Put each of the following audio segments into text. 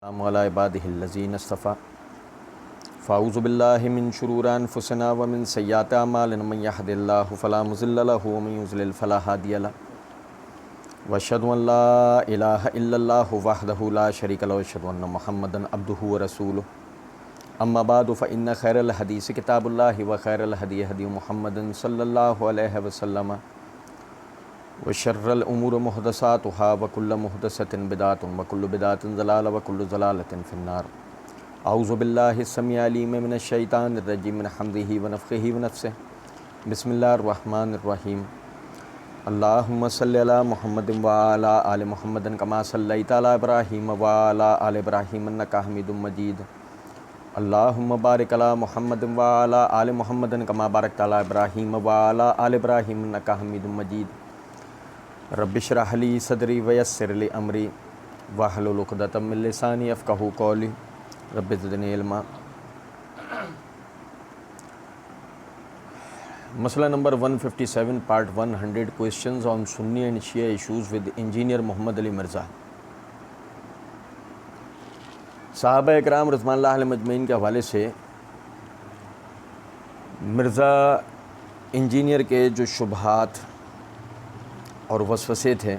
अला इबादिहिल्लज़ीना इस्तफ़ा फ़ाऊज़ु बिल्लाहि मिन शुरूरि अनफ़ुसिना व मिन सय्याति अमालिना मन यहदिल्लाहु फ़ला मुज़िल्ल लहु व मन युज़लिल फ़ला हादिय लहु व अशहदु अन ला इलाहा इल्लल्लाहु वहदहु ला शरीका लहु व अशहदु अन्न मुहम्मदन अब्दुहु व रसूलुहु अम्मा बादु फ़इन्न खैरल हदीस किताबुल्लाहि व खैरल हदी हदी मुहम्मदिन सल्लल्लाहु अलैहि वसल्लम व शर्रल उमूर मुहदसातुहा व कुल्लु मुहदसतिन बिदातुन व कुल्लु बिदातिन ज़लाला व कुल्लु ज़लालतिन फ़िन्नार। औज़ु बिल्लाहि स्समीइल अलीम मिनश शैतानिर रजीम मिन हम्ज़िहि व नफ़्ख़िहि व नफ़्सिहि। बिस्मिल्लाहिर रहमानिर रहीम। अल्लाहुम्मा सल्लि अला मुहम्मदिन व अला आलि मुहम्मदिन कमा सल्लैता अला इब्राहीम व अला आलि इब्राहीम इन्नका हमीदुम मजीद। अल्लाहुम्मा बारिक अला मुहम्मदिन व अला आलि मुहम्मदिन कमा बारकता अला इब्राहीम व अला आलि इब्राहीम इन्नका हमीदुम मजीद। रब्बि इश्रह ली सदरी व यस्सिर ली अमरी वहलुल उक़दतम मिन लिसानी यफ़क़हू क़ौली रब्बि ज़िदनी इल्मा। मसला number 157 part 100 questions on Sunni and Shia issues with engineer Mohammad Ali Mirza. सहाबा इकराम रज़वानुल्लाह अलैहिम अजमईन के हवाले से मिर्ज़ा इंजीनियर के जो शुबहात और वसवसे थे,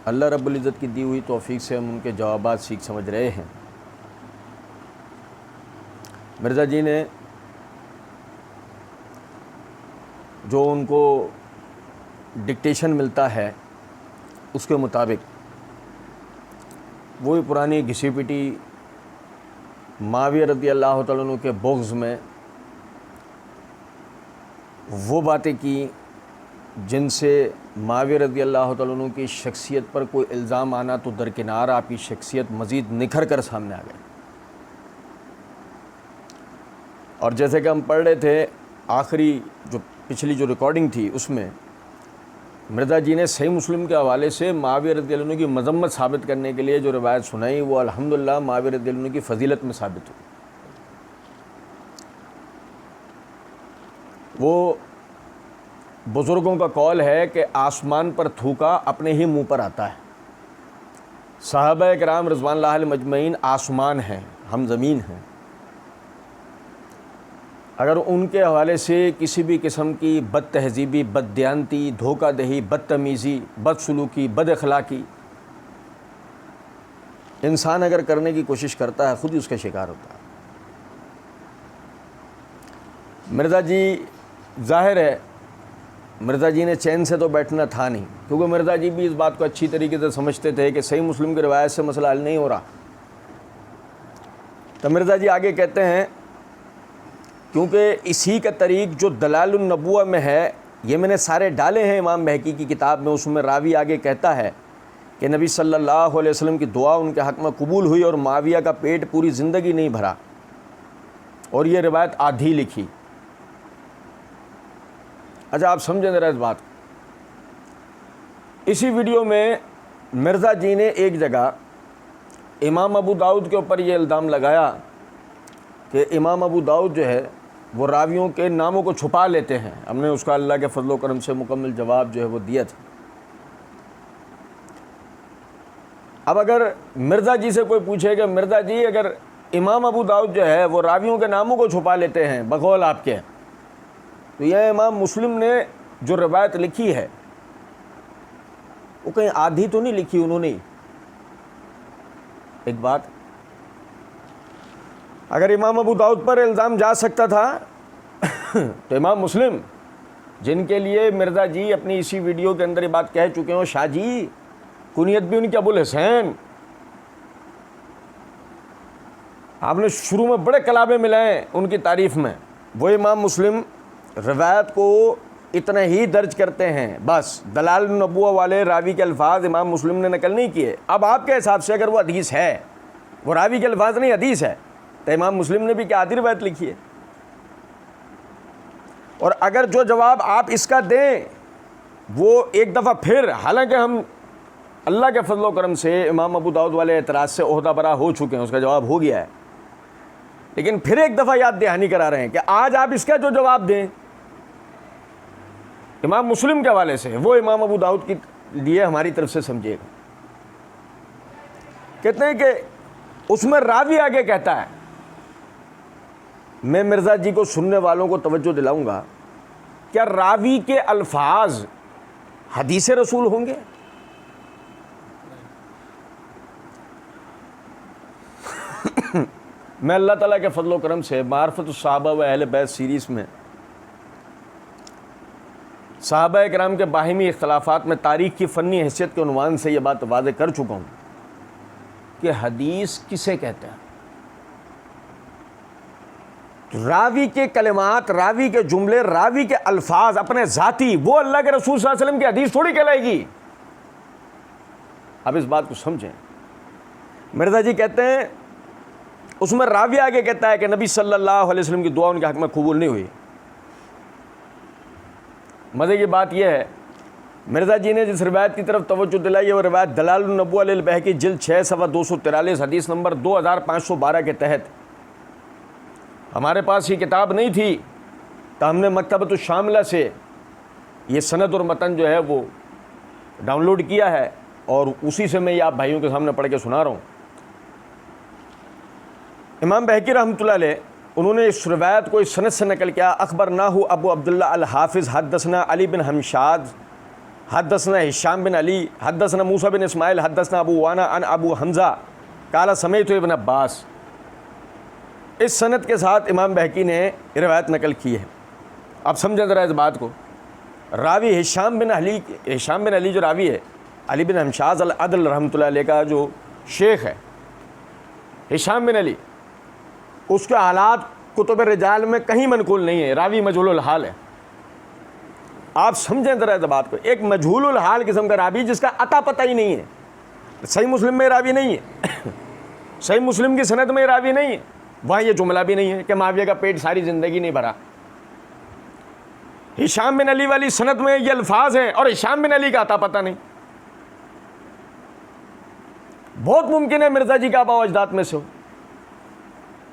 अल्लाह रब्बुल इज़्ज़त की दी हुई तौफ़ीक से हम उनके जवाबात सीख समझ रहे हैं। मिर्ज़ा जी ने जो उनको डिक्टेशन मिलता है उसके मुताबिक वही पुरानी घिसी पिटी माविया रज़ी अल्लाह तआला अन्हु के बुग़्ज़ में वो बातें की जिनसे माविया रज़ी अल्लाह तआला अन्हु की शख्सियत पर कोई इल्ज़ाम आना तो दरकिनार, आपकी शख्सियत मज़ीद निखर कर सामने आ गई। और जैसे कि हम पढ़ रहे थे, आखिरी जो पिछली जो रिकॉर्डिंग थी उसमें मिर्ज़ा जी ने सही मुस्लिम के हवाले से माविया रज़ी अल्लाह अन्हु की मज़म्मत साबित करने के लिए जो रिवायत सुनाई वो अल्हम्दुलिल्लाह माविया रज़ी अल्लाह अन्हु की फ़जीलत में साबित हुई। वो बुज़ुर्गों का कौल है कि आसमान पर थूका अपने ही मुंह पर आता है। सहाबा किराम रिज़वानुल्लाह अलैहिम अजमईन आसमान हैं, हम ज़मीन हैं। अगर उनके हवाले से किसी भी किस्म की बद तहज़ीबी, बददियानती, धोखा दही, बदतमीज़ी, बदसलूकी, बद अखलाक़ी इंसान अगर करने की कोशिश करता है, ख़ुद ही उसका शिकार होता है। मिर्ज़ा जी, ज़ाहिर है मिर्ज़ा जी ने चैन से तो बैठना था नहीं, क्योंकि मिर्ज़ा जी भी इस बात को अच्छी तरीके से समझते थे कि सही मुस्लिम की रिवायत से मसला हल नहीं हो रहा। तो मिर्ज़ा जी आगे कहते हैं, क्योंकि इसी का तरीक़ जो दलालुन नबुव्वह में है, ये मैंने सारे डाले हैं इमाम बहकी की किताब में। उसमें रावी आगे कहता है कि नबी सल्लल्लाहु अलैहि वसल्लम की दुआ उनके हक़ में कबूल हुई और माविया का पेट पूरी ज़िंदगी नहीं भरा, और ये रिवायत आधी लिखी। अच्छा, आप समझें ज़रा इस बात। इसी वीडियो में मिर्ज़ा जी ने एक जगह इमाम अबू दाऊद के ऊपर ये इल्ज़ाम लगाया कि इमाम अबू दाऊद जो है वो रावियों के नामों को छुपा लेते हैं। हमने उसका अल्लाह के फजल व करम से मुकम्मल जवाब जो है वो दिया था। अब अगर मिर्ज़ा जी से कोई पूछे कि मिर्ज़ा जी, अगर इमाम अबू दाऊद जो है वो रावियों के नामों को छुपा लेते हैं बकौल आपके, तो यह इमाम मुस्लिम ने जो रवायत लिखी है वो कहीं आधी तो नहीं लिखी उन्होंने। एक बात, अगर इमाम अबू दाऊद पर इल्ज़ाम जा सकता था तो इमाम मुस्लिम, जिनके लिए मिर्ज़ा जी अपनी इसी वीडियो के अंदर ये बात कह चुके हो, शाह जी कुनियत भी उनकी अबुल हुसैन, आपने शुरू में बड़े कलामे मिलाए उनकी तारीफ़ में, वो इमाम मुस्लिम रवायत को इतना ही दर्ज करते हैं, बस दलाल नबुव्वह वाले रावी के अल्फाज इमाम मुस्लिम ने नकल नहीं किए। अब आपके हिसाब से अगर वो हदीस है, वो रावी के अल्फाज नहीं हदीस है, तो इमाम मुस्लिम ने भी क्या आधी रवायत लिखी है? और अगर जो जवाब आप इसका दें वो एक दफ़ा फिर, हालांकि हम अल्लाह के फजल व करम से इमाम अबू दाऊद वाले एतराज़ से ओहदा बरा हो चुके हैं, उसका जवाब हो गया है, लेकिन फिर एक दफ़ा याद दहानी करा रहे हैं कि आज आप इसका जो जवाब दें इमाम मुस्लिम के हवाले से, वो इमाम अबू दाऊद की लिए हमारी तरफ से समझिएगा। कहते हैं कि उसमें रावी आगे कहता है, मैं मिर्ज़ा जी को सुनने वालों को तवज्जो दिलाऊंगा, क्या रावी के अल्फाज हदीस रसूल होंगे? मैं अल्लाह ताला के फजल करम से मारफतुस सहाबा व अहले बैत सीरीज़ में सहाबा किराम के बाहिमी इख्तलाफात में तारीख़ की फ़न्नी हैसियत के उन्वान से यह बात वाज़ेह कर चुका हूँ कि हदीस किसे कहते हैं। रावी के कलिमात, रावी के जुमले, रावी के अल्फाज अपने ज़ाती, वो अल्लाह के रसूल सल्लल्लाहु अलैहि वसल्लम की हदीस थोड़ी कहलाएगी। अब इस बात को समझें। मिर्ज़ा जी कहते हैं, उसमें रावी आगे कहता है कि नबी सल्लल्लाहु अलैहि वसल्लम की दुआ उनके हक़ में कबूल नहीं हुई। मज़े की बात यह है, मिर्ज़ा जी ने जिस रिवायत की तरफ तवज्जो दिलाई है वो रिवायत दलालुन नबुव्वह लिल बहकी जिल्द 6 सफ़ा 243 हदीस नंबर 2512 के तहत। हमारे पास ये किताब नहीं थी तो हमने मकतबतुश शामिला से ये सनद और मतन जो है वो डाउनलोड किया है और उसी से मैं ये आप भाइयों के सामने पढ़ के सुना रहा हूँ। इमाम बहकी रहमतुल्लाह अलैह उन्होंने इस रिवायत को इस सनद से नकल किया। अख़बरनाहु अबू अब्दुल्लाह अल हाफ़िज़ हद्दसना अली बिन हमशाद हद्दसना हिशाम बिन अली हद्दसना मूसा बिन इस्माइल हद्दसना अबू वाना अन अबू हमज़ा काला समेत इब्न अब्बास। इस सनद के साथ इमाम बहकी ने रिवायत नकल की है। अब समझें ज़रा इस बात को। रावी हिशाम बिन अली जो रावी है, अली बिन हमशाद अल अदल रहमतुल्लाह अलैह का जो शेख है हिशाम बिन अली, उसके हालात कुतुब रिजाल में कहीं मनकूल नहीं है, रावी मजहूलुल हाल है। आप समझें ज़रा इस बात को। एक मजहूलुल हाल किस्म का रावी जिसका अता पता ही नहीं है, सही मुस्लिम में रावी नहीं है सही मुस्लिम की सनद में रावी नहीं है, वहाँ ये जुमला भी नहीं है कि माविया का पेट सारी ज़िंदगी नहीं भरा। हिशाम बिन अली वाली सनद में ये अल्फाज हैं और हिशाम बिन अली का अता पता नहीं। बहुत मुमकिन है मिर्ज़ा जी का आबा अजदाद में से हो।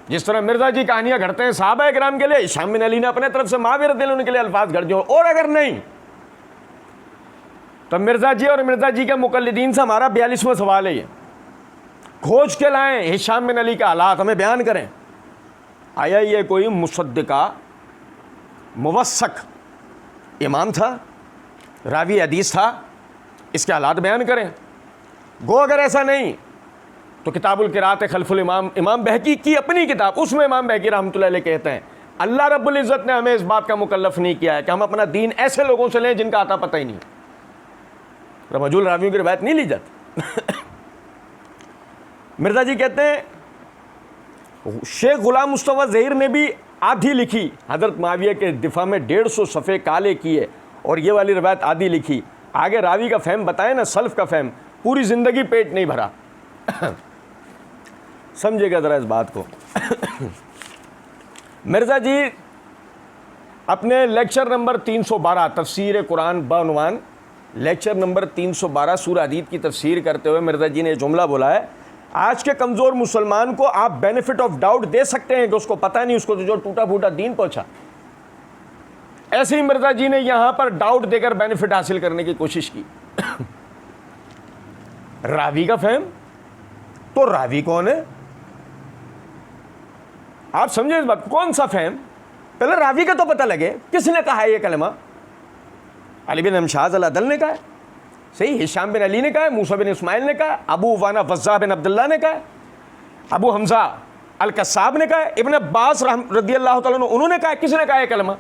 जिस तरह मिर्ज़ा जी कहानियाँ घड़ते हैं सहाबा किराम के लिए, हिशाम बिन अली ने अपने तरफ से माविया रज़ियल्लाहु अन्हु के लिए अल्फाज घड़ दिए। और अगर नहीं तो मिर्ज़ा जी और मिर्ज़ा जी के मुक़ल्लिदीन से हमारा 42वां सवाल है, ये खोज के लाएं हिशाम बिन अली का हालात हमें बयान करें। आया ये कोई मुसद्दिका मुवस्सक इमाम था, रावी हदीस था, इसके हालात बयान करें। गो अगर ऐसा नहीं तो किताबुल क़िराअत खल्फुल इमाम, इमाम बहकी की अपनी किताब, उसमें इमाम बहकी रहमतुल्लाह अलैह कहते हैं अल्लाह रब्बुल इज़्ज़त ने हमें इस बात का मुकल्लफ़ नहीं किया है कि हम अपना दीन ऐसे लोगों से लें जिनका आता पता ही नहीं, मजहूल रावियों की रिवायत नहीं ली जाती मिर्ज़ा जी कहते हैं शेख गुलाम मुस्तफ़ा ज़हीर ने भी आधी लिखी, हज़रत माविया के दिफा में 150 सफ़े काले किए और ये वाली रिवायत आधी लिखी। आगे रावी का फ़हम बताए ना, सल्फ़ का फ़हम, पूरी ज़िंदगी पेट नहीं भरा समझिएगा ज़रा इस बात को मिर्ज़ा जी अपने लेक्चर नंबर 312 तफसीर कुरान बउनवान लेक्चर नंबर 312 सूरह हदीद की तफसीर करते हुए मिर्ज़ा जी ने जुमला बोला है, आज के कमज़ोर मुसलमान को आप बेनिफिट ऑफ डाउट दे सकते हैं कि उसको पता नहीं, उसको तो जो टूटा फूटा दीन पहुंचा। ऐसे ही मिर्ज़ा जी ने यहां पर डाउट देकर बेनिफिट हासिल करने की कोशिश की रावी का फहम, तो रावी कौन है आप समझे इस बात, कौन सा फहम, पहले रावी का तो पता लगे किसने कहा है ये कलमा। अली बिन हमशाद अल अदल ने कहा है, सही, हिशाम बिन अली ने कहा है, मूसा बिन इस्माइल ने कहा, अबू वाना वज़्ज़ाह बिन अब्दुल्लाह ने कहा, अबू हमज़ा अल कस्साब ने कहा, इब्न अब्बास रज़ियल्लाहु तआला अन्हु उन्होंने कहा, किसने कहा है कलमा।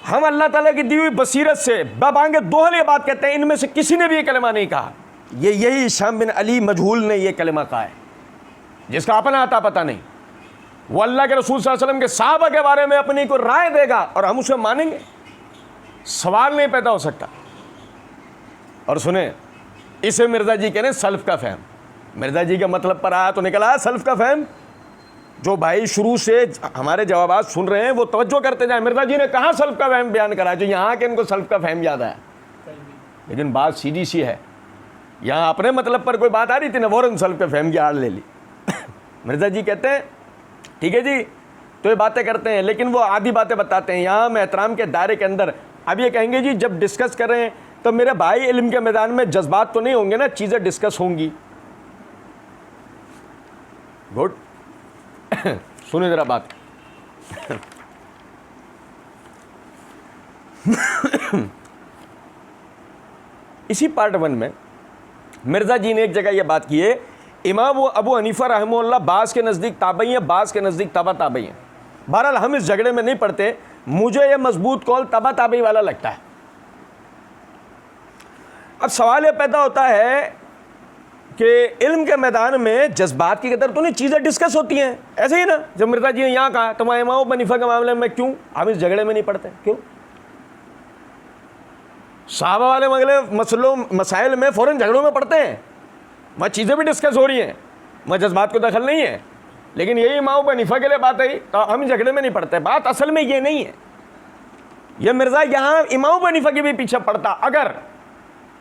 हम अल्लाह ताला की दी हुई बसीरत से बाबांगे दोहल ये बात कहते हैं, इनमें से किसी ने भी ये कलमा नहीं कहा। यही हिशाम बिन अली मजहूल ने ये कलमा कहा है जिसका अपना आता पता नहीं। वो अल्लाह के रसूल सल्लल्लाहु अलैहि वसल्लम के सहाबा के बारे में अपनी को राय देगा और हम उसे मानेंगे, सवाल नहीं पैदा हो सकता। और सुने, इसे मिर्ज़ा जी कह रहे सल्फ़ का फ़हम। मिर्ज़ा जी के मतलब पर आया तो निकला सल्फ़ का फ़हम। जो भाई शुरू से हमारे जवाबात सुन रहे हैं वो तवज्जो करते जाए, मिर्ज़ा जी ने कहाँ सल्फ़ का फ़हम बयान करा जो यहाँ के इनको सल्फ़ का फ़हम याद आया। लेकिन बात सीधी सी है, यहाँ अपने मतलब पर कोई बात आ रही थी ना, फ़ौरन सल्फ़ के फ़हम की आड़ ले ली मिर्ज़ा जी कहते हैं ठीक है जी, तो ये बातें करते हैं लेकिन वो आधी बातें बताते हैं। यहाँ हम एहतराम के दायरे के अंदर अब ये कहेंगे जी जब डिस्कस कर रहे हैं तो मेरे भाई इल्म के मैदान में जज्बात तो नहीं होंगे ना, चीज़ें डिस्कस होंगी। गुड। सुने जरा बात। इसी पार्ट 1 में मिर्ज़ा जी ने एक जगह यह बात की है, इमाम अबू हनीफा रहमहुल्लाह बास के नज़दीक ताबई हैं, बास के नज़दीक तबा ताबई हैं। बहरहाल हम इस झगड़े में नहीं पड़ते, मुझे यह मजबूत कौल तबा ताबई वाला लगता है। अब सवाल यह पैदा होता है कि इल्म के मैदान में जज्बात की कदर तो नहीं, चीज़ें डिस्कस होती हैं ऐसे ही ना। जब मिर्ज़ा जी ने यहाँ कहा तो मैं इमाम अबू हनीफा के मामले में क्यों हम इस झगड़े में नहीं पड़ते, क्यों? साहबा वाले मसाइल में फ़ौरन झगड़ों में पड़ते हैं, वहाँ चीज़ें भी डिस्कस हो रही हैं, वहाँ जज्बात को दखल नहीं है। लेकिन यही इमाम अबू हनीफा के लिए बात आई तो हम झगड़े में नहीं पड़ते। बात असल में ये नहीं है। यह मिर्ज़ा यहाँ इमाम अबू हनीफा के भी पीछे पड़ता अगर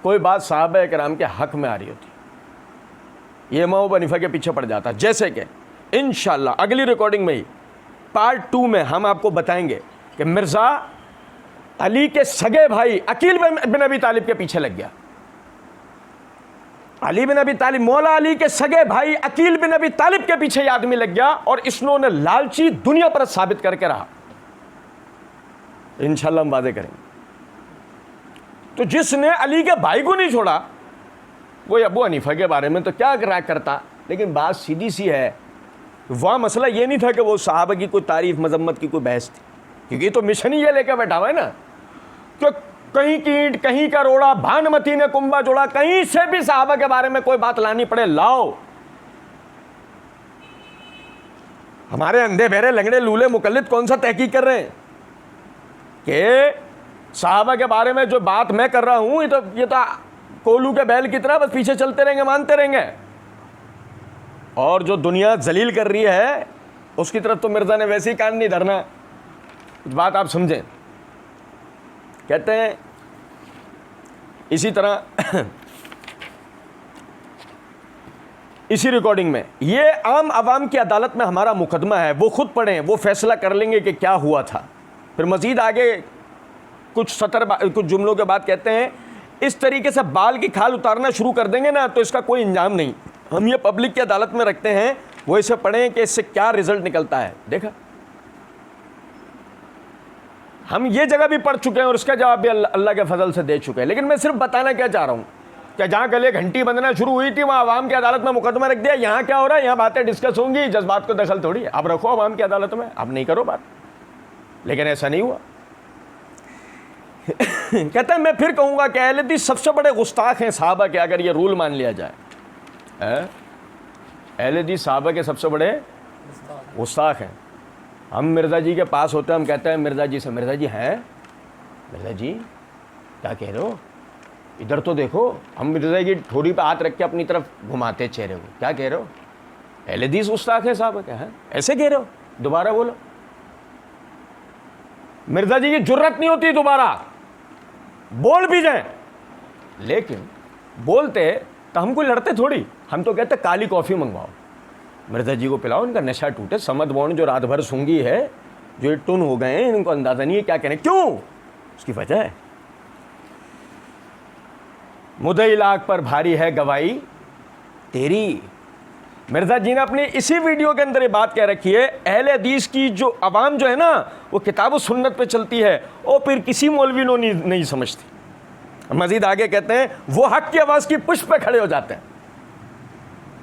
कोई बात साहबा किराम के हक़ में आ रही होती, ये इमाम अबू हनीफा के पीछे पड़ जाता। जैसे कि इंशाअल्लाह अगली रिकॉर्डिंग में ही पार्ट 2 में हम आपको बताएंगे कि मिर्ज़ा अली के सगे भाई अकील बिन अबी तालिब के पीछे लग गया। अली बिन अबी तालिब, मौला अली के सगे भाई अकील बिन अबी तालिब के पीछे ये आदमी लग गया और इसने लालची दुनिया पर साबित करके रहा। इंशाअल्लाह हम वादे करेंगे। तो जिसने अली के भाई को नहीं छोड़ा वो अबू हनीफा के बारे में तो क्या करता। लेकिन बात सीधी सी है, वह मसला ये नहीं था कि वो साहबा की कोई तारीफ मजम्मत की कोई बहस थी, क्योंकि तो मिशन ही ये लेकर बैठा हुआ है ना कि कहीं कीट कहीं का रोड़ा, भानुमती ने कुंभा जोड़ा, कहीं से भी साहबा के बारे में कोई बात लानी पड़े लाओ। हमारे अंधे बहरे लंगड़े लूले मुकल्लिद कौन सा तहकीक कर रहे हैं कि साहबा के बारे में जो बात मैं कर रहा हूं ये तो कोलू के बैल की तरह बस पीछे चलते रहेंगे, मानते रहेंगे। और जो दुनिया जलील कर रही है उसकी तरफ तो मिर्ज़ा ने वैसे ही कान नहीं धरना। कुछ बात आप समझें। कहते हैं इसी तरह इसी रिकॉर्डिंग में, ये आम आवाम की अदालत में हमारा मुकदमा है, वो खुद पढ़ें, वो फैसला कर लेंगे कि क्या हुआ था। फिर मजीद आगे कुछ जुमलों के बाद कहते हैं इस तरीके से बाल की खाल उतारना शुरू कर देंगे ना तो इसका कोई इंजाम नहीं। हम ये पब्लिक की अदालत में रखते हैं, वो इसे पढ़ें कि इससे क्या रिजल्ट निकलता है। देखा, हम ये जगह भी पढ़ चुके हैं और उसका जवाब भी अल्लाह के फजल से दे चुके हैं। लेकिन मैं सिर्फ बताना क्या चाह रहा हूँ कि जहाँ गले घंटी बंधना शुरू हुई थी वहाँ आवाम की अदालत में मुकदमा रख दिया। यहाँ क्या हो रहा है, यहाँ बातें डिस्कस होंगी, जज्बात को दखल थोड़ी है। अब रखो आवाम की अदालत में, अब नहीं करो बात। लेकिन ऐसा नहीं हुआ। कहते हैं मैं फिर कहूँगा कि अहले हदीस सबसे बड़े गुस्ताख हैं साहबा के, अगर ये रूल मान लिया जाए। अहले हदीस साहबा के सबसे बड़े गुस्ताख हैं। हम मिर्ज़ा जी के पास होते हैं, हम कहते हैं मिर्ज़ा जी से, मिर्ज़ा जी हैं, मिर्ज़ा जी क्या कह रहे हो, इधर तो देखो। हम मिर्ज़ा की ठोड़ी पे हाथ रख के अपनी तरफ घुमाते चेहरे को, क्या कह रहे हो? अहले हदीस गुस्ताख है साहबा क्या है, ऐसे कह रहे हो? दोबारा बोलो। मिर्ज़ा जी की जुर्रत नहीं होती दोबारा बोल भी जाए, लेकिन बोलते तो हम कोई लड़ते थोड़ी। हम तो कहते काली कॉफ़ी मंगवाओ, मिर्ज़ा जी को पिलाओ, इनका नशा टूटे। समद बोन जो रात भर सूंगी है, जो ये टुन हो गए हैं, इनको अंदाज़ा नहीं है क्या कहने। क्यों? उसकी वजह है मुद्दई लाख पर भारी है गवाही तेरी। मिर्ज़ा जी ने अपनी इसी वीडियो के अंदर ये बात कह रखी है, अहले हदीस की जो अवाम जो है ना वो किताब व सुन्नत पे चलती है और फिर किसी मौलवी को नहीं समझती। मजीद आगे कहते हैं वो हक की आवाज़ की पुष्प पे खड़े हो जाते हैं।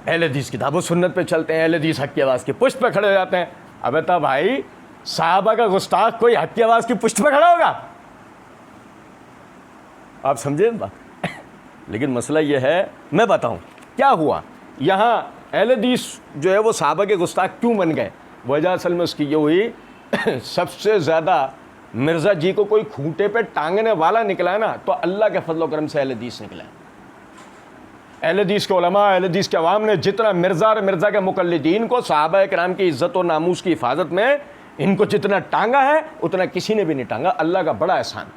अहले हदीस किताब व सुन्नत पे चलते हैं, अहले हदीस हक की आवाज़ की पुष्प पे खड़े हो जाते हैं। अब तो भाई साहबा का गुस्ताख कोई हक की आवाज़ की पुष्प पे खड़ा होगा? आप समझे बात? लेकिन मसला ये है, मैं बताऊं क्या हुआ यहाँ। अहले हदीस जो है वो साहबा के गुस्ताख क्यों बन गए? वजह असल में उसकी ये हुई सबसे ज़्यादा मिर्ज़ा जी को कोई खूंटे पे टांगने वाला निकला ना तो अल्लाह के फजल करम से अहले हदीस निकला। अहले हदीस के उलमा, अहले हदीस के अवाम ने जितना मिर्ज़ा और मिर्ज़ा के मुक़ल्लिदीन को साहबा किराम की इज़्ज़त और नामूस की हिफाजत में इनको जितना टांगा है उतना किसी ने भी नहीं टांगा। अल्लाह का बड़ा एहसान।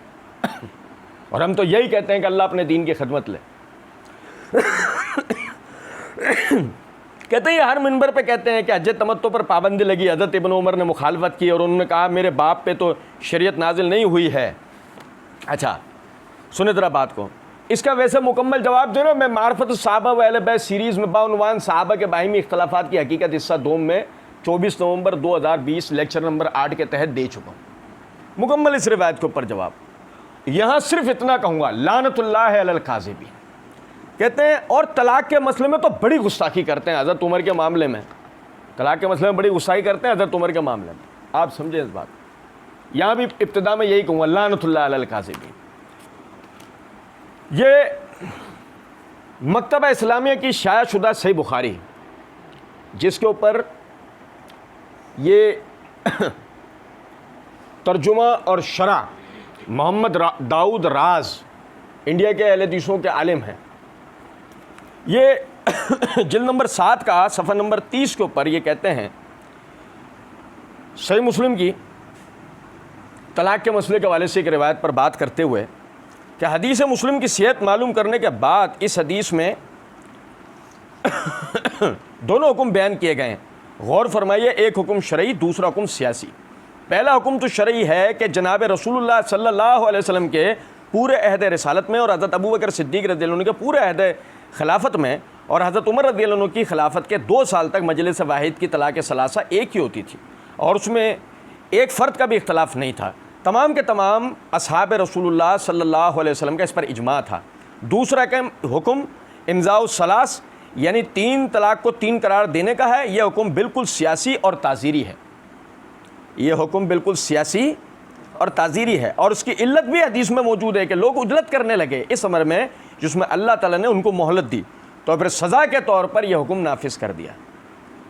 और हम तो यही कहते हैं कि अल्लाह अपने दीन की खिदमत ले। कहते हैं हर मिंबर पे कहते हैं कि हज तमत्तो पर पाबंदी लगी, हज़रत इब्न उमर ने मुखालफत की और उन्होंने कहा मेरे बाप पे तो शरीयत नाजिल नहीं हुई है। अच्छा सुने ज़रा बात को, इसका वैसे मुकम्मल जवाब जो है मैं मार्फत सहाबा व अहले बैत सीरीज़ में बाउनवान सहाबा के बाहिमी इख्तलाफात की हकीकत हिस्सा 2 में 24 नवंबर 2020 लेक्चर नंबर 8 के तहत दे चुका हूँ मुकम्मल इस रिवायत के ऊपर जवाब। यहाँ सिर्फ इतना कहूँगा, लानतुल्लाह अलल काज़िबीन। कहते हैं और तलाक के मसले में तो बड़ी गुस्ताखी करते हैं हज़रत उमर के मामले में, तलाक के मसले में बड़ी गुस्ताखी करते हैं हज़रत उमर के मामले में। आप समझे इस बात। यहाँ भी इब्तिदा में यही कहूँगा, लानतुल्लाह अलल काज़िबीन। ये मकतबा इस्लामिया की शायाशुदा सही बुखारी, जिसके ऊपर ये तर्जुमा और शरा मोहम्मद दाऊद राज इंडिया के अहले हदीसों के आलिम हैं। ये जिल्द नंबर 7 का सफ़ा नंबर 30 के ऊपर ये कहते हैं, सही मुस्लिम की तलाक के मसले के हवाले से एक रिवायत पर बात करते हुए कि हदीस मुस्लिम की सेहत मालूम करने के बाद इस हदीस में दोनों हुक्म बयान किए गए हैं। गौर फरमाइए, एक हुक्म शरई, दूसरा हुक्म सियासी। पहला हुक्म तो शरई है कि जनाब रसूलुल्लाह सल्लल्लाहु अलैहि वसल्लम के पूरे अहद रिसालत में और हज़रत अबू बकर सिद्दीक़ रज़ियल्लाहु अन्हु के पूरे अहद खिलाफत में और हज़रत उमर रज़ियल्लाहु अन्हु की खिलाफत के 2 साल तक मजलिस वाहिद की तलाक़ सलासा एक ही होती थी और उसमें एक फ़र्द का भी इख्तलाफ नहीं था। तमाम के तमाम असहाब रसूलुल्लाह सल्लल्लाहु अलैहि वसल्लम का इस पर इजमा था। दूसरा का हुक्म इमज़ाउ सलास यानी 3 तलाक़ को 3 करार देने का है। यह हुक्म बिल्कुल सियासी और ताज़ीरी है। ये हुक्म बिल्कुल सियासी और ताज़ीरी है और उसकी इल्लत भी हदीस में मौजूद है कि लोग उजलत करने लगे इस अमर में जिसमें अल्लाह ताला ने उनको मोहलत दी, तो फिर सज़ा के तौर पर यह हुक्म नाफिज कर दिया,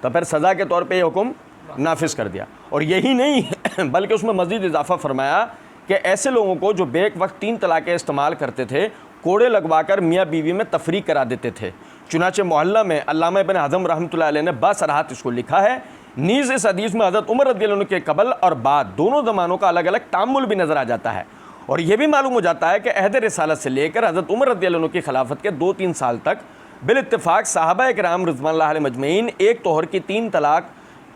तो फिर सज़ा के तौर पर यह हुक्म नाफिज कर दिया। और यही नहीं बल्कि उसमें मज़ीद इजाफ़ा फरमाया कि ऐसे लोगों को जो बेक वक्त 3 तलाक़ें इस्तेमाल करते थे, कोड़े लगवाकर मियाँ बीवी में तफरीक करा देते थे। चुनाचे मोहल्ला में अल्लामा इब्न हज़म रहमतुल्लाह अलैह ने बासराहत इसको लिखा है। नीज़ इस हदीस में हज़रत उमर रज़ियल्लाहु अन्हु के कबल और बाद दोनों ज़मानों का अलग अलग तामुल भी नज़र आ जाता है और यह भी मालूम हो जाता है कि अहद रिसालत से लेकर हज़रत उमर रज़ियल्लाहु अन्हु की खिलाफत के 2-3 साल तक बिल इत्तिफ़ाक़ सहाबा किराम रिज़वानुल्लाह अलैहिम अजमईन एक तोहर की 3 तलाक़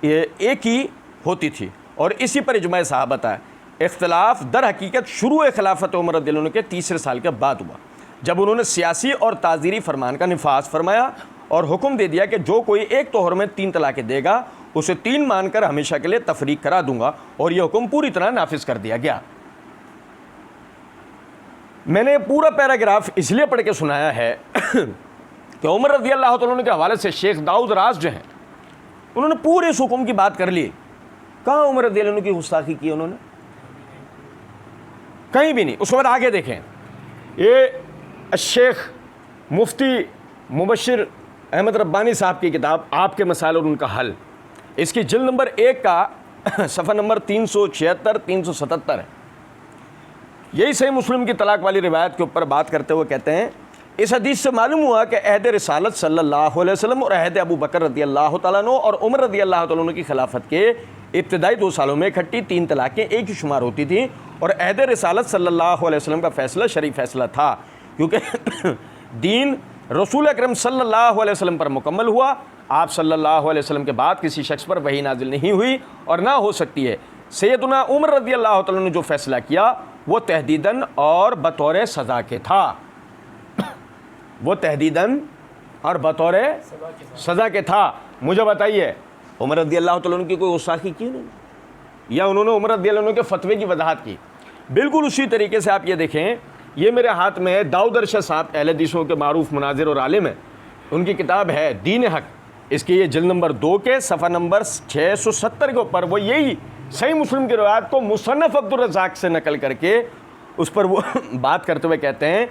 एक ही होती थी और इसी पर इजमा सहाबत है। इख्तलाफ दर हकीकत शुरू खिलाफत उमर रज़ियल्लाहु अन्हु के 3रे साल के बाद हुआ, जब उन्होंने सियासी और ताज़ीरी फरमान का निफाज फरमाया और हुक्म दे दिया कि जो कोई एक तोहर में 3 तलाक़ें देगा उसे 3 मानकर हमेशा के लिए तफरीक करा दूंगा और यह हुक्म पूरी तरह नाफिज कर दिया गया। मैंने पूरा पैराग्राफ इसलिए पढ़ के सुनाया है कि उमर रज़ियल्लाहु तआला अन्हु के हवाले से शेख दाऊद राज जो हैं उन्होंने पूरे इस हुक्म की बात कर ली। कहाँ उमर रज़ियल्लाहु अन्हु की गुस्ताखी की उन्होंने? कहीं भी नहीं। उसके बाद आगे देखें, ये शेख मुफ्ती मुबशिर अहमद रब्बानी साहब की किताब आपके मसाइल और उनका हल, इसकी जिल्द नंबर 1 का सफ़ा नंबर 376-377 है। यही सही मुस्लिम की तलाक वाली रिवायत के ऊपर बात करते हुए कहते हैं, इस हदीस से मालूम हुआ कि अहद रिसालत सल्लल्लाहु अलैहि वसल्लम और अहद अबू बकर रज़ियल्लाहु तआला अन्हु और उमर रज़ियल्लाहु तआला अन्हु की खिलाफत के इब्तिदाई 2 सालों में इकट्ठी 3 तलाक़ें एक ही शुमार होती थी और अहद रिसालत सल्लल्लाहु अलैहि वसल्लम का फ़ैसला शरीफ फ़ैसला था, क्योंकि दीन रसूल अकरम सल्लल्लाहु अलैहि वसल्लम पर मुकम्मल हुआ। आप सल्लल्लाहु अलैहि वसल्लम के बाद किसी शख्स पर वही नाजिल नहीं हुई और ना हो सकती है। सैयदना उमर रज़ियल्लाहु तआला ने जो फ़ैसला किया वो तहदीदन और बतौर सज़ा के था, वो तहदीदन और बतौर सज़ा के था। मुझे बताइए, उमर रज़ियल्लाहु तआला की कोई गुस्ताखी की नहीं या उन्होंने उमर रज़ियल्लाहु के फ़तवे की वजाहत की? बिल्कुल उसी तरीके से आप ये देखें, ये मेरे हाथ में दाऊद अरशद साहब अहले हदीसों के मारूफ मुनाजिर और आलिम है, उनकी किताब है दीन हक। इसकी ये जिल्द नंबर 2 के सफ़ा नंबर 670 के ऊपर वो यही सही मुस्लिम की रिवायत को मुसन्नफ़ अब्दुर रज़्ज़ाक़ से नकल करके उस पर वो बात करते हुए कहते हैं,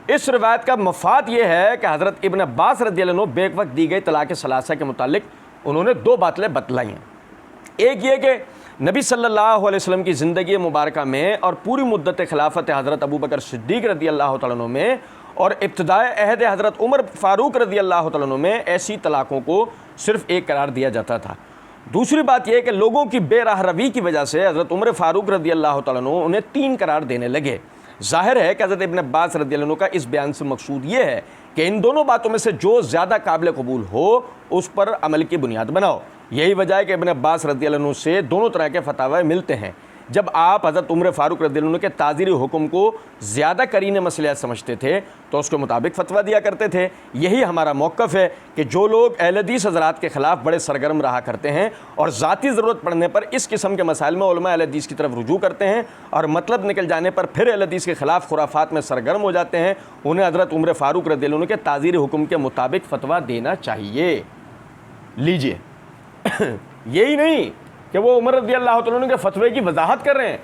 इस रिवायत का मफाद ये है कि हज़रत इब्न अब्बास रज़ियल्लाहु अन्हु बेक वक्त दी गई तलाक़ सलासा के मुतालिक उन्होंने 2 बातें बतलाई हैं। एक ये कि नबी सल्लल्लाहु अलैहि वसल्लम की ज़िंदगी मुबारक में और पूरी मुद्दत खिलाफत हज़रत अबू बकर सिद्दीक़ रज़ियल्लाहु तआला अन्हु में और इब्तिदाए अहद हज़रत उमर फ़ारूक रज़ियल्लाहु तआला अन्हु में ऐसी तलाक़ों को सिर्फ़ एक करार दिया जाता था। दूसरी बात यह कि लोगों की बेराह रवी की वजह से हज़रत उमर फ़ारूक रज़ियल्लाहु तआला अन्हु उन्हें 3 करार देने लगे। ज़ाहिर है कि हज़रत इब्न अब्बास रज़ियल्लाहु अन्हु का इस बयान से मकसूद ये है कि इन दोनों बातों में से जो ज़्यादा काबिल कबूल हो उस पर अमल की बुनियाद बनाओ। यही वजह है कि इब्न अब्बास रज़ियल्लाहु अन्हु से दोनों तरह के फतावा मिलते हैं। जब आप हज़रत उमर फ़ारूक रज़ियल्लाहु अन्हु के ताज़ीरी हुक्म को ज़्यादा करीने मसलियात समझते थे तो उसके मुताबिक फ़तवा दिया करते थे। यही हमारा मौक़िफ़ है कि जो लोग अहले हदीस हज़रात के ख़िलाफ़ बड़े सरगर्म रहा करते हैं और ज़ाती ज़रूरत पड़ने पर इस किस्म के मसाइल में उलमा अहले हदीस की तरफ रुजू करते हैं और मतलब निकल जाने पर फिर अहले हदीस के ख़िलाफ़ खुराफात में सरगर्म हो जाते हैं, उन्हें हज़रत उमर फ़ारूक रज़ियल्लाहु अन्हु के ताज़ीरी हुक्म के मुताबिक फ़तवा देना चाहिए। लीजिए यही नहीं कि वो उमर रज़ियल्लाहु अन्हु के फ़तवे की वजाहत कर रहे हैं,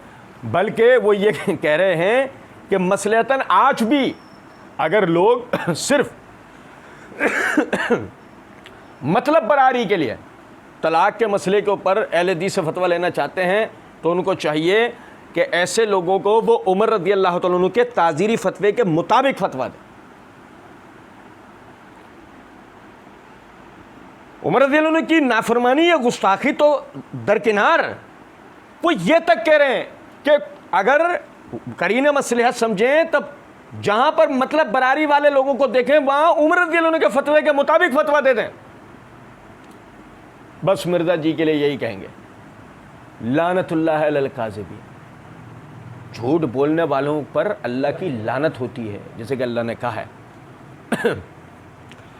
बल्कि वो ये कह रहे हैं कि मसलहतन आज भी अगर लोग सिर्फ मतलब बरारी के लिए तलाक के मसले के ऊपर अहले हदीस से फतवा लेना चाहते हैं तो उनको चाहिए कि ऐसे लोगों को वो उमर रज़ियल्लाहु अन्हु के ताज़ीरी फतवे के मुताबिक फतवा दें। उमर रज़ियल्लाहु अन्हु की नाफरमानी या गुस्ताखी तो दरकिनार, वो ये तक कह रहे हैं कि अगर करीने मसलहत समझें तब जहां पर मतलब बरारी वाले लोगों को देखें वहां उमर रज़ियल्लाहु अन्हु के फतवे के मुताबिक फतवा दे दें। बस मिर्ज़ा जी के लिए यही कहेंगे, लानतुल्लाह अलल काज़िबीन, झूठ बोलने वालों पर अल्लाह की लानत होती है, जैसे कि अल्लाह ने कहा है।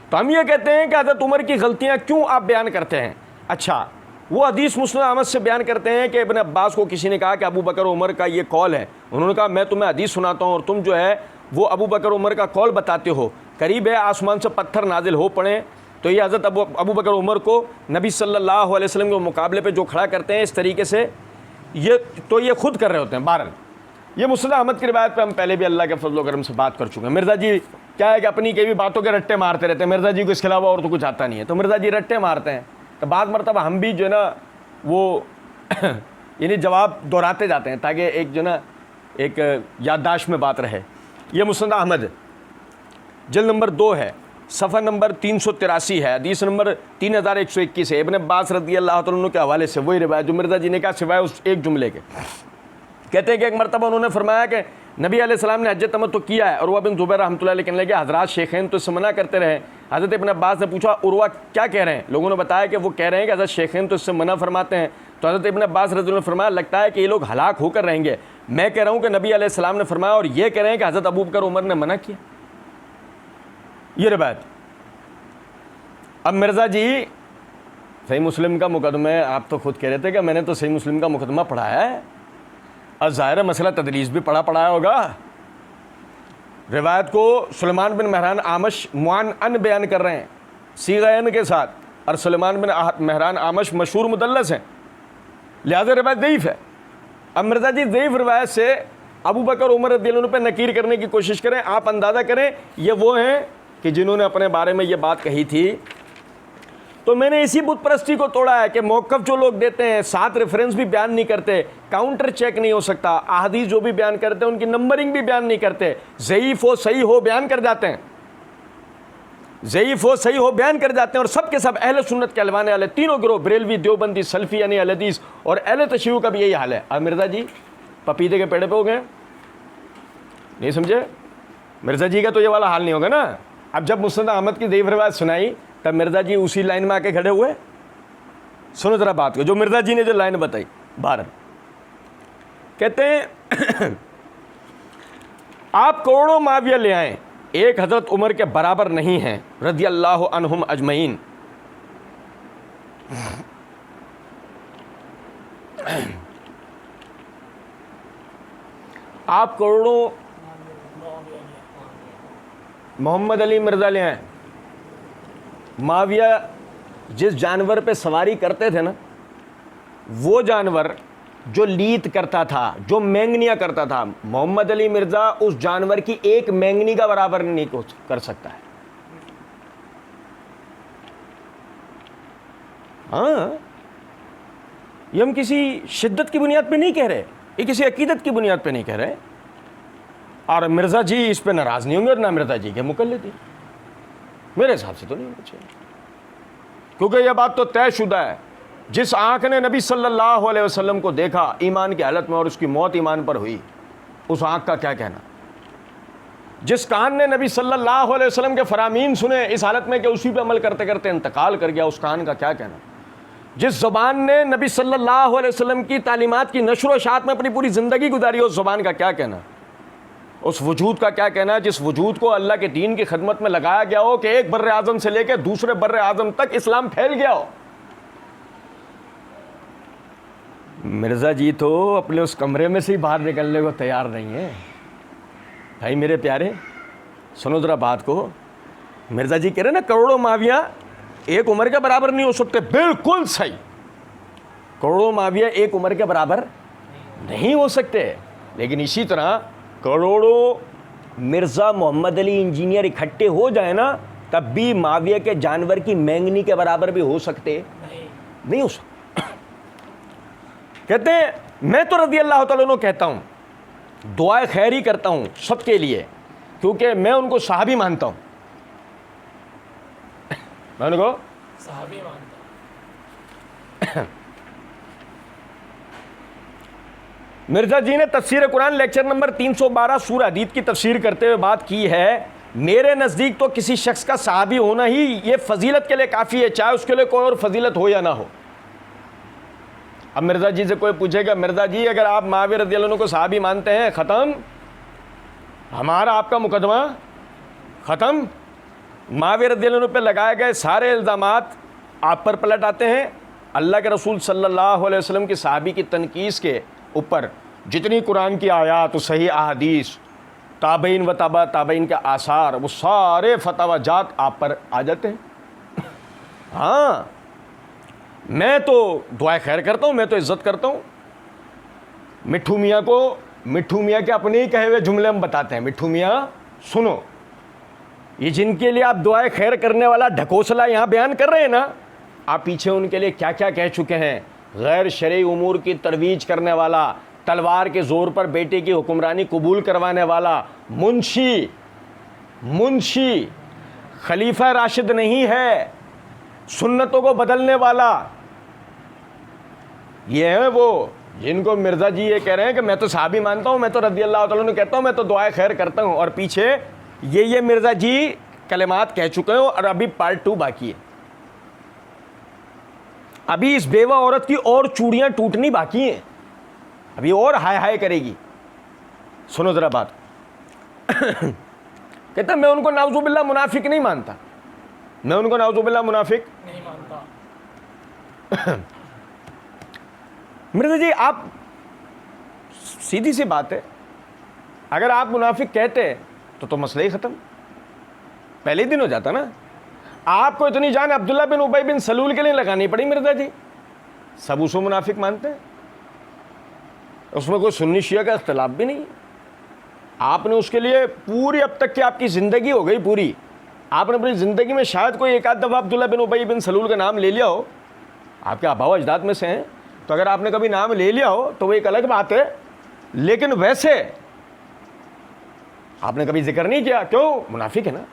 तो हम ये कहते हैं कि हज़रत उमर की गलतियां क्यों आप बयान करते हैं? अच्छा, वो हदीस मुस्नद अहमद से बयान करते हैं कि इब्न अब्बास को किसी ने कहा कि अबू बकर उमर का ये कौल है। उन्होंने कहा मैं तुम्हें हदीस सुनाता हूँ और तुम जो है वो अबू बकर उमर का कौल बताते हो, करीब है आसमान से पत्थर नाजिल हो पड़े। तो ये हज़रत अबू बकर उमर को नबी सल्लल्लाहु अलैहि वसल्लम के मुकाबले पे जो खड़ा करते हैं इस तरीके से, ये खुद कर रहे होते हैं। बहरहाल ये मुस्नद अहमद की रिवायत पे हम पहले भी अल्लाह के फजल करम से बात कर चुके हैं। मिर्ज़ा जी क्या है कि अपनी कई भी बातों के रट्टे मारते रहते हैं, मिर्ज़ा जी को इसके अलावा और तो कुछ आता नहीं है, तो मिर्ज़ा जी रट्टे मारते हैं। तो बाद मरतबा हम भी जो है ना वो यानी जवाब दोहराते जाते हैं ताकि एक जो ना एक याददाश्त में बात रहे। ये मुस्नद अहमद जल्द नंबर 2 है, सफ़ा नंबर 383 है, हदीस नंबर 3121 है। इब्न अब्बास रज़ियल्लाहु अन्हु के हवाले से वही रिवायत जो मिर्ज़ा जी ने कहा सिवाय उस एक जुमले के। कहते हैं कि एक मरतबा उन्होंने फरमाया कि नबी अलैहिस्सलाम ने हज तमत्तु किया है। उरवा बिन ज़ुबैर रहमतुल्लाह अलैह कहने लगे हज़रात शेखैन तो इससे मना करते रहे। हज़रत इब्न अब्बास ने पूछा उरवा क्या कह रहे हैं? लोगों ने बताया कि वो कह रहे हैं कि हज़रत शेखैन तो इससे मना फरमाते हैं। तो हज़रत इब्न अब्बास रज़ियल्लाहु अन्हु ने फरमाया लगता है कि ये लोग हलाक होकर रहेंगे। मैं कह रहा हूँ कि नबी अलैहिस्सलाम ने फरमाया और ये कह रहे हैं कि हज़रत अबू बकर उमर ने मना किया। ये रिवायत। अब मिर्ज़ा जी सही मुस्लिम का मुकदमा, आप तो खुद कह रहे थे कि मैंने तो सही मुस्लिम का मुकदमा पढ़ाया है, और ज़ाहिर मसला तदरीस भी पढ़ाया होगा। रिवायत को सुलेमान बिन महरान आमश मुआन अन बयान कर रहे हैं सीग़ा के साथ, और सुलेमान बिन महरान आमश मशहूर मुदल्लस हैं, लिहाजा रिवायत ज़ईफ़ है। अब मिर्ज़ा जी ज़ईफ़ रिवायत से अबू बकर उमर रज़ियल्लाहु अन्हु पर नकीर करने की कोशिश करें। आप अंदाज़ा करें ये वो हैं कि जिन्होंने अपने बारे में ये बात कही थी। तो मैंने इसी बुत परस्ती को तोड़ा है कि मौक़िफ़ जो लोग देते हैं, साथ रेफरेंस भी बयान नहीं करते, काउंटर चेक नहीं हो सकता, अहादीस जो भी बयान करते हैं उनकी नंबरिंग भी बयान नहीं करते, ज़ईफ़ हो सही हो बयान कर जाते हैं, ज़ईफ़ हो सही हो बयान कर जाते हैं। और सब के सब अहले सुन्नत के कहलवाने वाले तीनों गिरोह बरेलवी, देवबंदी, सल्फ़ी यानी अहले हदीस और अहले तशय्युअ का भी यही हाल है। अब मिर्ज़ा जी पपीते के पेड़ पे हो गए, नहीं समझे? मिर्ज़ा जी का तो ये वाला हाल नहीं होगा ना। अब जब मुस्नद अहमद की ज़ईफ़ रिवायत सुनाई तब मिर्ज़ा जी उसी लाइन में आके खड़े हुए। सुनो ज़रा बात को, जो मिर्ज़ा जी ने जो लाइन बताई। बारह कहते हैं आप करोड़ों माविया ले आए, एक हज़रत उमर के बराबर नहीं हैं रज़ियल्लाहु अन्हुम अजमईन। आप करोड़ों मोहम्मद अली मिर्ज़ा ले आए। माविया जिस जानवर पे सवारी करते थे ना, वो जानवर जो लीत करता था, जो मैंगनिया करता था, मोहम्मद अली मिर्ज़ा उस जानवर की एक मैंगनी का बराबर नहीं कर सकता है। हाँ, ये हम किसी शिद्दत की बुनियाद पे नहीं कह रहे, ये किसी अकीदत की बुनियाद पे नहीं कह रहे। और मिर्ज़ा जी इस पे नाराज़ नहीं होंगे और ना मिर्ज़ा जी के मुकल्लिद, मेरे हिसाब से तो नहीं होना चाहिए, क्योंकि यह बात तो तयशुदा है। जिस आँख ने नबी सल्लल्लाहु अलैहि वसल्लम को देखा ईमान की हालत में और उसकी मौत ईमान पर हुई, उस आँख का क्या कहना। जिस कान ने नबी सल्लल्लाहु अलैहि वसल्लम के फरामीन सुने इस हालत में कि उसी पे अमल करते करते इंतकाल कर गया, उस कान का क्या कहना। जिस ज़ुबान ने नबी सल्लल्लाहु अलैहि वसल्लम की तालीमात की नशर व इशाअत में अपनी पूरी ज़िंदगी गुजारी, उस ज़ुबान का क्या कहना, उस वजूद का क्या कहना जिस वजूद को अल्लाह के दीन की खिदमत में लगाया गया हो कि एक बर्र आज़म से लेकर दूसरे बर्र आज़म तक इस्लाम फैल गया हो। मिर्ज़ा जी तो अपने उस कमरे में से ही बाहर निकलने को तैयार नहीं है। भाई मेरे प्यारे, सुनो ज़रा बात को। मिर्ज़ा जी कह रहे ना करोड़ों माविया एक उम्र के बराबर नहीं हो सकते, बिल्कुल सही। करोड़ों माविया एक उम्र के बराबर नहीं हो सकते, लेकिन इसी तरह करोड़ों मिर्ज़ा मोहम्मद अली इंजीनियर इकट्ठे हो जाए ना, तब भी माविया के जानवर की मैंगनी के बराबर भी हो सकते नहीं हो सकते। कहते हैं मैं तो रज़ी अल्लाह तआला अन्हु कहता हूँ, दुआ खैर ही करता हूँ सबके लिए, क्योंकि मैं उनको सहाबी मानता हूँ। मैं उनको सहाबी मानता हूँ। मिर्ज़ा जी ने तफसीर कुरान लेक्चर नंबर 312 सूरह हदीद की तफसीर करते हुए बात की है, मेरे नज़दीक तो किसी शख्स का सहाबी होना ही ये फजीलत के लिए काफ़ी है, चाहे उसके लिए कोई और फजीलत हो या ना हो। अब मिर्ज़ा जी से कोई पूछेगा, मिर्ज़ा जी अगर आप माविया रज़ी अल्लाह अन्हु को सहाबी मानते हैं, ख़त्म, हमारा आपका मुकदमा ख़त्म। माविया रज़ी अल्लाह अन्हु पे लगाए गए सारे इल्ज़ामात आप पर पलट आते हैं। अल्लाह के रसूल सल्लल्लाहु अलैहि वसल्लम की सहाबी की तनकीस के ऊपर जितनी कुरान की आयात, सही अहादीस, ताबईन व ताबा ताबईन के आसार, वो सारे फतवा जात आप पर आ जाते हैं। हाँ, मैं तो दुआ खैर करता हूँ, मैं तो इज़्ज़त करता हूँ। मिट्ठू मियाँ को मिट्ठू मियाँ के अपने ही कहे हुए जुमले हम बताते हैं। मिट्ठू मियाँ सुनो, ये जिनके लिए आप दुआ खैर करने वाला ढकोसला यहाँ बयान कर रहे हैं ना, आप पीछे उनके लिए क्या क्या कह चुके हैं। गैर शरई उमूर की तरवीज करने वाला, तलवार के ज़ोर पर बेटे की हुक्मरानी कबूल करवाने वाला, मुंशी खलीफा राशिद नहीं है, सुन्नतों को बदलने वाला, ये है वो जिनको मिर्ज़ा जी ये कह रहे हैं कि मैं तो सहाबी मानता हूँ, मैं तो रज़ी अल्लाह तआला अन्हु कहता हूँ, मैं तो दुआ खैर करता हूँ, और पीछे ये मिर्ज़ा जी कलिमात कह चुके हैं और अभी पार्ट 2 बाकी है। अभी इस बेवा औरत की और चूड़ियां टूटनी बाकी हैं, अभी और हाय हाय करेगी। सुनो ज़रा बात। कहता मैं उनको नाउज़ुबिल्लाह मुनाफिक नहीं मानता, मैं उनको नाउज़ुबिल्लाह मुनाफिक नहीं मानता। मिर्ज़ा जी आप, सीधी सी बात है, अगर आप मुनाफिक कहते तो मसला ही ख़त्म, पहले ही दिन हो जाता ना। आपको इतनी जान अब्दुल्ला बिन उबई बिन सलूल के लिए लगानी पड़ी मिर्ज़ा जी, सब उसको मुनाफिक मानते हैं, उसमें कोई सुन्नी शिया का इख्तिलाफ भी नहीं। आपने उसके लिए पूरी, अब तक की आपकी ज़िंदगी हो गई पूरी, आपने अपनी ज़िंदगी में शायद कोई एक आध दफ़ा अब्दुल्ला बिन उबई बिन सलूल का नाम ले लिया हो, आपके आबा अजदाद में से हैं, तो अगर आपने कभी नाम ले लिया हो तो वो एक अलग बात है, लेकिन वैसे आपने कभी जिक्र नहीं किया, क्यों? मुनाफिक है ना।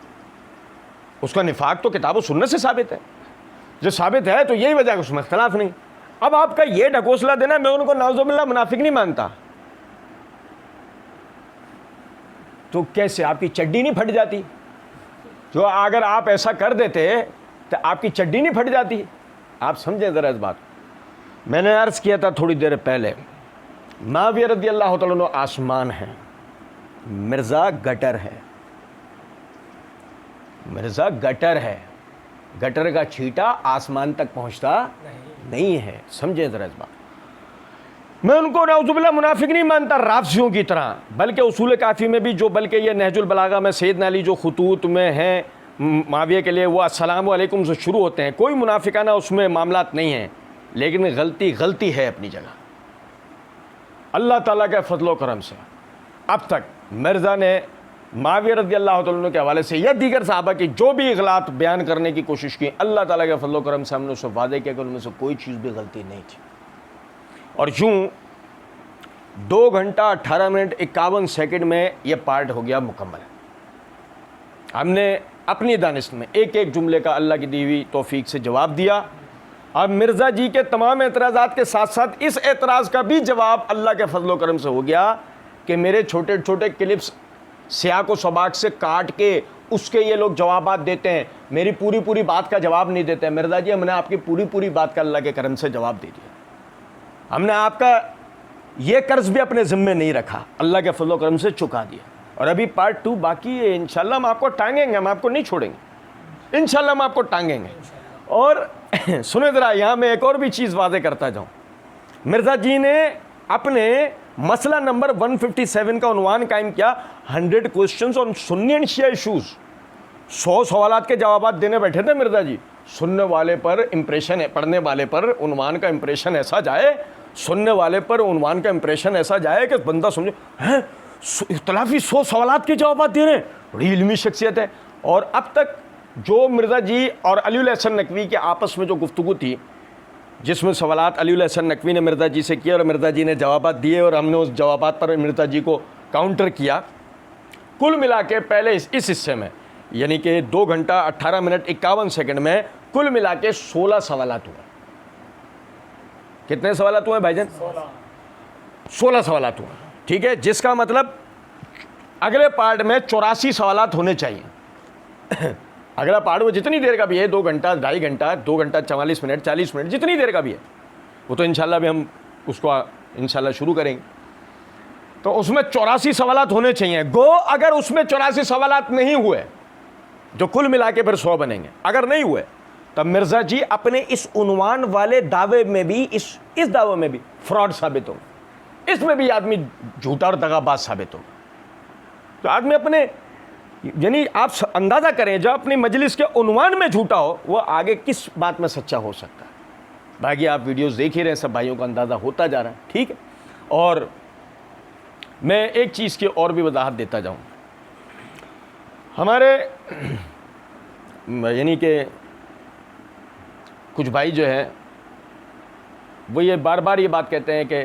उसका निफाक तो किताब व सुन्नत से साबित है, जो साबित है तो यही वजह है, उसमें इख्तलाफ नहीं। अब आपका ये ढकोसला देना मैं उनको नाउज़ुबिल्लाह मुनाफिक नहीं मानता, तो कैसे आपकी चड्डी नहीं फट जाती? जो अगर आप ऐसा कर देते तो आपकी चड्डी नहीं फट जाती? आप समझें ज़रा इस बात। मैंने अर्ज़ किया था थोड़ी देर पहले, माविया रज़ी अल्लाह तआला अन्हु आसमान है, मिर्ज़ा गटर है। मिर्ज़ा गटर है, गटर का छींटा आसमान तक पहुंचता नहीं है, समझे ज़रा इस बात। मैं उनको नाउज़ुबिल्लाह मुनाफिक नहीं मानता राफ़िज़ियों की तरह, बल्कि उसूल काफ़ी में भी जो, बल्कि ये नहजुल बलागा में सैयदना अली जो खुतूत में हैं माविया के लिए, वो अस्सलामु अलैकुम से शुरू होते हैं, कोई मुनाफिकाना उसमें मामलात नहीं है, लेकिन गलती है अपनी जगह। अल्लाह ताला के फजलो करम से अब तक मिर्ज़ा ने माविया रज़ी अल्लाह तआला अन्हु के हवाले से या दीगर सहाबा की जो भी इग़लात बयान करने की कोशिश की, अल्लाह ताला के फजलो करम से हमने उससे वादे किया कि उनमें से कोई चीज़ भी गलती नहीं थी। और यूँ 2 घंटा 18 मिनट 51 सेकंड में यह पार्ट हो गया मुकम्मल। हमने अपनी दानिश में एक एक जुमले का अल्लाह की दी हुई तौफीक से जवाब दिया। अब मिर्ज़ा जी के तमाम एतराज़ात के साथ साथ इस एतराज़ का भी जवाब अल्लाह के फजलो करम से हो गया कि मेरे छोटे छोटे क्लिप्स सियाक व सबाक से काट के उसके ये लोग जवाबात देते हैं। मेरी पूरी पूरी बात का जवाब नहीं देते। मिर्ज़ा जी, हमने आपकी पूरी पूरी बात का अल्लाह के करम से जवाब दे दिया। हमने आपका ये कर्ज भी अपने ज़िम्मे नहीं रखा, अल्लाह के फजल करम से चुका दिया। और अभी पार्ट 2 बाकी है। इंशाल्लाह हम आपको टांगेंगे, हम आपको नहीं छोड़ेंगे, इंशाल्लाह हम आपको टांगेंगे। और सुने ज़रा, यहाँ मैं एक और भी चीज़ वाज़े करता जाऊँ। मिर्ज़ा जी ने अपने मसला नंबर 157 का उन्वान कायम किया, 100 questions on Sunni and Shia issues. 100 सवालात के जवाब देने बैठे थे मिर्ज़ा जी। सुनने वाले पर इम्प्रेशन है, पढ़ने वाले पर उन्वान का इम्प्रेशन ऐसा जाए, सुनने वाले पर उन्वान का इम्प्रेशन ऐसा जाए कि बंदा समझे, हैं इख्तलाफी 100 सवालात के जवाब दे रहे हैं, बड़ी इल्मी शख्सियत है। और अब तक जो मिर्ज़ा जी और अली हसन नकवी के आपस में जो गुफ्तगू थी, जिसमें सवालात अली हसन नकवी ने मिर्ज़ा जी से किए और मिर्ज़ा जी ने जवाब दिए और हमने उस जवाब पर मिर्ज़ा जी को काउंटर किया, कुल मिला के पहले इस हिस्से में यानी कि 2 घंटा 18 मिनट 51 सेकंड में कुल मिला के 16 सवालात हुए। कितने सवालात हुए भाईजान? 16 सवालात हुए, ठीक है। जिसका मतलब अगले पार्ट में 84 सवालात होने चाहिए। अगला पार्ट वो जितनी देर का भी है, 2 घंटा 2.5 घंटा 2 घंटा 44 मिनट 40 मिनट जितनी देर का भी है, वो तो इंशाल्लाह भी हम उसको इंशाल्लाह शुरू करेंगे। तो उसमें 84 सवालात होने चाहिए। गो अगर उसमें 84 सवालात नहीं हुए, जो कुल मिला के फिर 100 बनेंगे, अगर नहीं हुए तब मिर्ज़ा जी अपने इस उन्वान वाले दावे में भी, इस दावे में भी फ्रॉड साबित हो, इसमें भी आदमी झूठा और दगाबाज साबित हो। तो आदमी अपने, यानी आप अंदाज़ा करें, जब अपनी मजलिस के उन्वान में झूठा हो, वो आगे किस बात में सच्चा हो सकता है। बाकी आप वीडियोस देख ही रहे हैं, सब भाइयों को अंदाज़ा होता जा रहा है, ठीक है। और मैं एक चीज़ की और भी वजाहत देता जाऊँ। हमारे यानी कि कुछ भाई जो हैं वो ये बार बार ये बात कहते हैं कि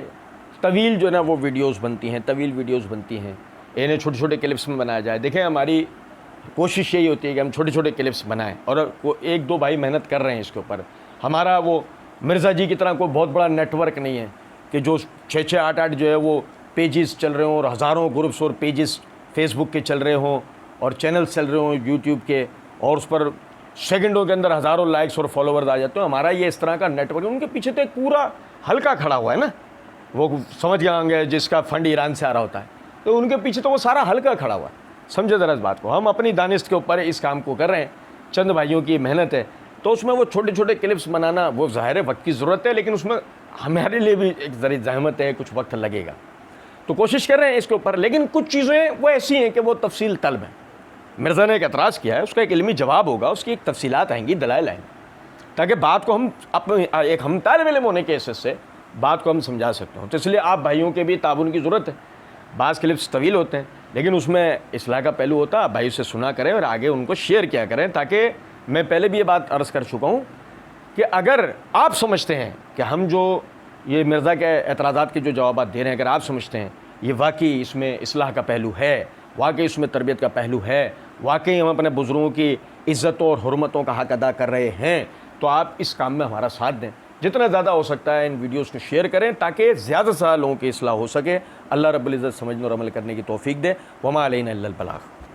तवील जो है ना वो वीडियोस बनती हैं, तवील वीडियोस बनती हैं, इन्हें छोटे छोटे क्लिप्स में बनाया जाए। देखें, हमारी कोशिश यही होती है कि हम छोटे छोटे क्लिप्स बनाएं, और वो 1-2 भाई मेहनत कर रहे हैं इसके ऊपर। हमारा वो मिर्ज़ा जी की तरह कोई बहुत बड़ा नेटवर्क नहीं है कि जो 6-6 8-8 जो है वो पेजेस चल रहे हों और हज़ारों ग्रुप्स और पेजेस फेसबुक के चल रहे हों और चैनल्स चल रहे हों यूट्यूब के, और उस पर सेकंडों के अंदर हज़ारों लाइक्स और फॉलोवर्स आ जाते हैं। हमारा ये इस तरह का नेटवर्क है। उनके पीछे तो एक पूरा हल्का खड़ा हुआ है ना, वो समझ गए होंगे जिसका फंड ईरान से आ रहा होता है, तो उनके पीछे तो वो सारा हल्का खड़ा हुआ है। समझे ज़रा इस बात को। हम अपनी दानिश के ऊपर इस काम को कर रहे हैं, चंद भाइयों की मेहनत है, तो उसमें वो छोटे छोटे क्लिप्स बनाना वो ज़ाहिर है वक्त की ज़रूरत है, लेकिन उसमें हमारे लिए भी एक ज़री ज़हमत है, कुछ वक्त लगेगा, तो कोशिश कर रहे हैं इसके ऊपर। लेकिन कुछ चीज़ें वो ऐसी हैं कि वो तफसील तलब हैं। मिर्ज़ा ने एक एतराज़ किया है, उसका एक इल्मी जवाब होगा, उसकी एक तफसीलात आएंगी, दलाइल आएंगे, ताकि बात को हम अपने एक हम तालिब इल्म होने के हिस्से से बात को हम समझा सकते हो। तो इसलिए आप भाइयों के भी ताबुन की ज़रूरत है। बाज़ क्लिप्स तवील होते हैं, लेकिन उसमें इस्लाह का पहलू होता है। आप भाई से सुना करें और आगे उनको शेयर किया करें, ताकि मैं पहले भी ये बात अर्ज़ कर चुका हूँ कि अगर आप समझते हैं कि हम जो ये मिर्ज़ा के एतराज़ात के जो जवाब दे रहे हैं, अगर आप समझते हैं ये वाकई इसमें इस्लाह का पहलू है, वाकई इसमें तरबियत का पहलू है, वाकई हम अपने बुज़ुर्गों की इज़्ज़तों और हुर्मतों का हक़ अदा कर रहे हैं, तो आप इस काम में हमारा साथ दें। जितना ज़्यादा हो सकता है इन वीडियोस को शेयर करें, ताकि ज़्यादा से ज़्यादा लोगों की इस्लाह हो सके। अल्लाह रब्बुल इज़्ज़त समझने और अमल करने की तौफ़ीक दे। वमा अलैना इल्लल बलाग़।